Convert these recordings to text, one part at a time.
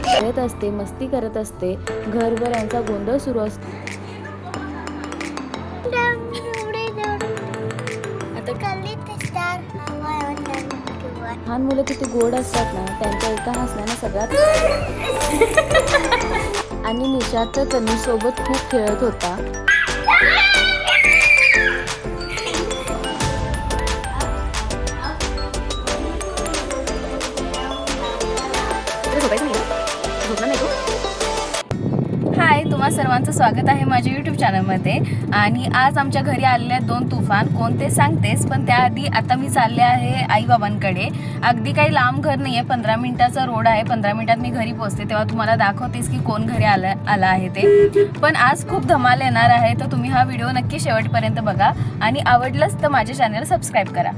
खेळत असते, मस्ती करत असते, घरभर यांचा गोंधळ सुरू असतो. लहान मुलं किती गोड असतात ना, त्यांच्या एका हसण्याने सगळ्यात. आणि निशाद तर तन्वीसोबत खूप खेळत होता. हाय, तुम्हा सर्वांचं स्वागत आहे माझ्या यूट्यूब चॅनलमध्ये. आणि आज आमच्या घरी आलेले आहेत 2 तुफान. कोणते सांगतेस, पण त्याआधी आता मी चालले आहे आईबाबांकडे. अगदी काही लांब घर नाही आहे, 15 मिनिटाचा रोड आहे. 15 मिनिटात मी घरी पोहोचते, तेव्हा तुम्हाला दाखवतेस की कोण घरी आला आहे ते. पण आज खूप धमाल येणार आहे, तर तुम्ही हा व्हिडिओ नक्की शेवटपर्यंत बघा आणि आवडलंच तर माझ्या चॅनल सबस्क्राईब करा.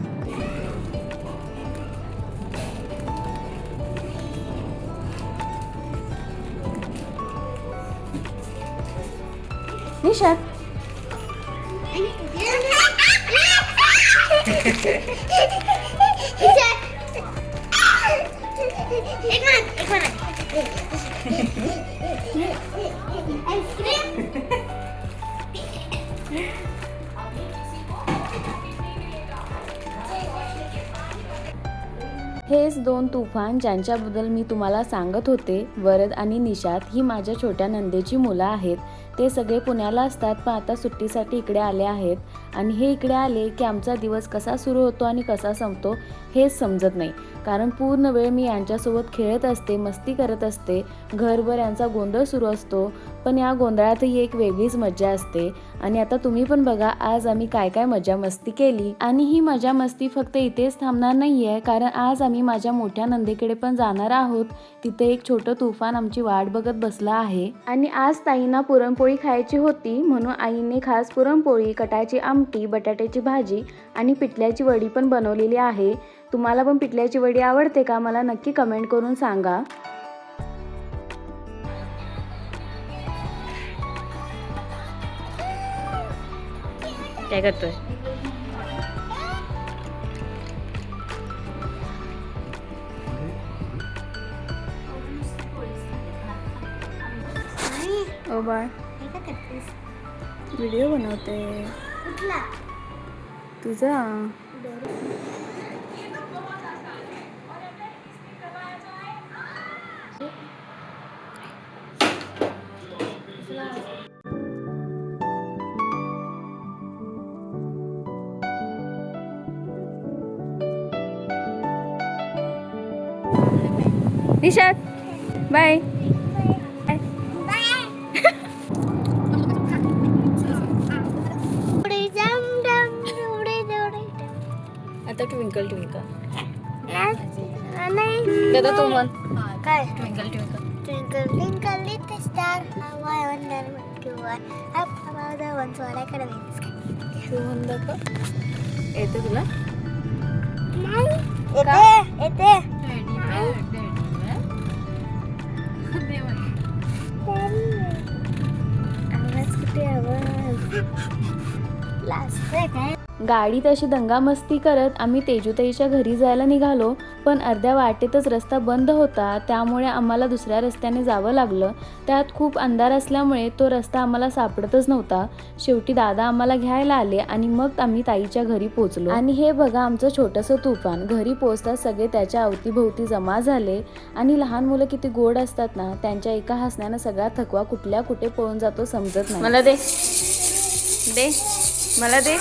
निशाद, हेच 2 तुफान ज्यांच्याबद्दल मी तुम्हाला सांगत होते. वरद आणि निशाद ही माझ्या छोट्या नंदेची मुलं आहेत. ते सगळे पुण्याला असतात, पण आता सुट्टीसाठी इकडे आले आहेत. आणि हे इकडे आले की आमचा दिवस कसा सुरू होतो आणि कसा संपतो हेच समजत नाही. कारण पूर्ण वेळ मी यांच्यासोबत खेळत असते, मस्ती करत असते, घरभर यांचा गोंधळ सुरू असतो. पण या गोंधळातही एक वेगळीच मजा असते. आणि आता तुम्ही पण बघा आज आम्ही काय काय मजा मस्ती केली. आणि ही मजा मस्ती फक्त इथेच थांबणार नाही आहे, कारण आज आम्ही माझ्या मोठ्या नंदेकडे पण जाणार आहोत. तिथे एक छोटं तुफान आमची वाट बघत बसला आहे. आणि आज ताईंना पुरणपोळी खायची होती, म्हणून आईने खास पुरणपोळी, कटाची आमटी, बटाट्याची भाजी आणि पिठल्याची वडी पण बनवलेली आहे. तुम्हाला पण पिठल्याची वडी आवडते का, मला नक्की कमेंट करून सांगा. काय करतोय? ओ बाय, व्हिडिओ बनवते. तुझा निशाद, बाय. आता ट्विंकल ट्विंकल दादा तू म्हण काय. Twinkle twinkle Twinkle twinkle little star, how I wonder what you are. Up above the ones where I could have been. तू म्हण दाखव. येते तुला? नाही येते. आवाज कुठे आवाज लास्ट काय. गाडीत अशी दंगामस्ती करत आम्ही तेजूताईच्या घरी जायला निघालो, पण अर्ध्या वाटेतच रस्ता बंद होता, त्यामुळे आम्हाला दुसऱ्या रस्त्याने जावं लागलं. त्यात खूप अंधार असल्यामुळे तो रस्ता आम्हाला सापडतच नव्हता. शेवटी दादा आम्हाला घ्यायला आले आणि मग आम्ही ताईच्या घरी पोहोचलो. आणि हे बघा आमचं छोटंसं तुफान. घरी पोहोचतात सगळे त्याच्या अवतीभोवती जमा झाले. आणि लहान मुलं किती गोड असतात ना, त्यांच्या एका हसण्यानं सगळा थकवा कुठल्या कुठे पळून जातो समजत नाही. मला दे दे मला दे.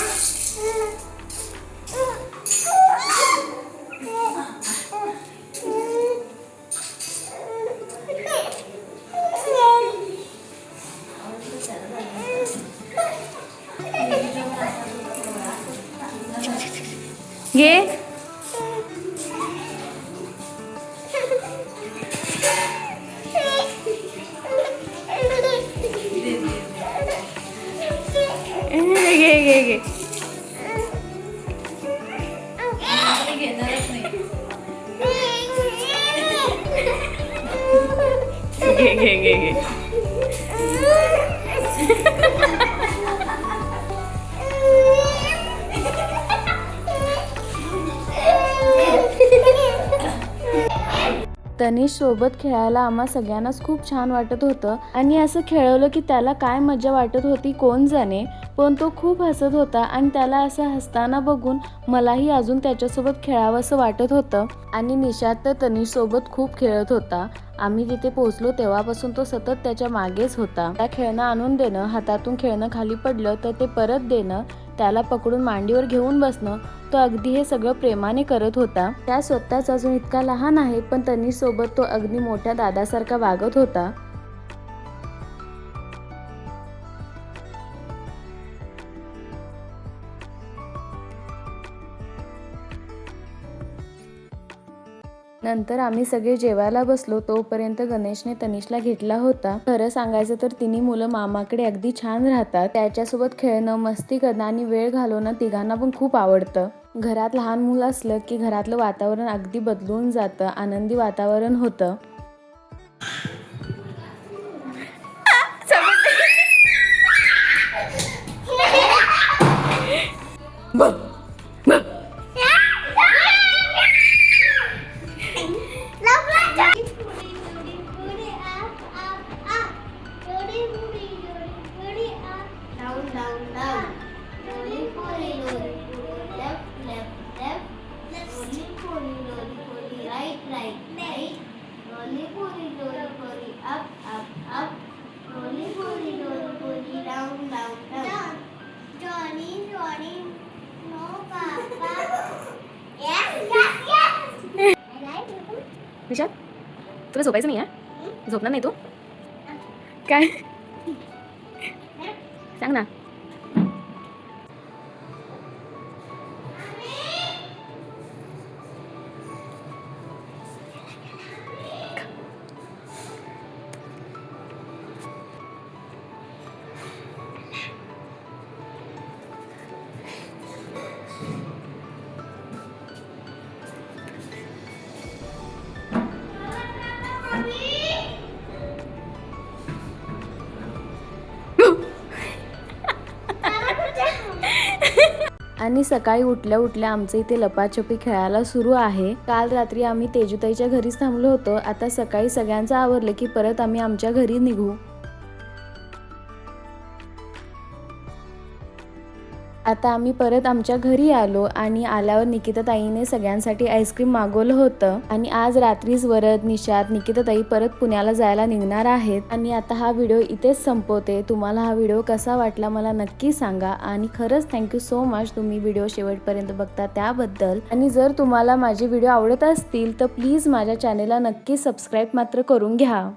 घे. घे घे घे. घे घे घे घे. तनिष सोबत खेळायला आम्हा सगळ्यांनाच खूप छान वाटत होतं आणि असं खेळवलं की त्याला काय मजा वाटत होती कोण जाणे, पण तो खूप हसत होता आणि त्याला असं हसताना बघून मलाही अजून त्याच्यासोबत खेळावं असं वाटत होतं. आणि निशात तर तनिष सोबत खूप खेळत होता. आम्ही तिथे पोहोचलो तेव्हापासून तो सतत त्याच्या मागेच होता. त्या खेळणं आणून देणं, हातातून खेळणं खाली पडलं तर ते परत देणं, त्याला पकडून मांडीवर घेऊन बसणं, तो अगदी हे सगळं प्रेमाने करत होता. त्या स्वतःच अजून इतका लहान आहे पण तनिष सोबत तो अगदी मोठ्या दादासारखा वागत होता. नंतर आम्ही सगळे जेवायला बसलो तोपर्यंत गणेशने तनिषला घेतला होता. खरं सांगायचं तर तिन्ही मुलं मामाकडे अगदी छान राहतात. त्याच्यासोबत खेळणं, मस्ती करणं आणि वेळ घालवणं तिघांना पण खूप आवडतं. घरात लहान मुलं असलं की घरातलं वातावरण अगदी बदलून जातं, आनंदी वातावरण होतं. निशात, तुला झोपायचं नाही आहे? झोपणार नाही तू? काय सांग ना. आणि सकाळी उठल्या उठल्या आमचं इथे लपाछपी खेळायला सुरू आहे. काल रात्री आम्ही तेजूताईच्या घरीच थांबलो होतो. आता सकाळी सगळ्यांचं आवरलं की परत आम्ही आमच्या घरी निघू. आता आम्ही परत आमच्या घरी आलो आणि आल्यावर निकिता ताईने सगळ्यांसाठी आईस्क्रीम मागवलं होतं. आणि आज रात्रीच वरद, निशात, निकिता ताई परत पुण्याला जायला निघणार आहेत. आणि आता हा व्हिडिओ इथेच संपवते. तुम्हाला हा व्हिडिओ कसा वाटला मला नक्की सांगा. आणि खरंच थँक्यू सो मच तुम्ही व्हिडिओ शेवटपर्यंत बघता त्याबद्दल. आणि जर तुम्हाला माझे व्हिडिओ आवडत असतील तर प्लीज माझ्या चॅनेलला नक्की सबस्क्राईब मात्र करून घ्या.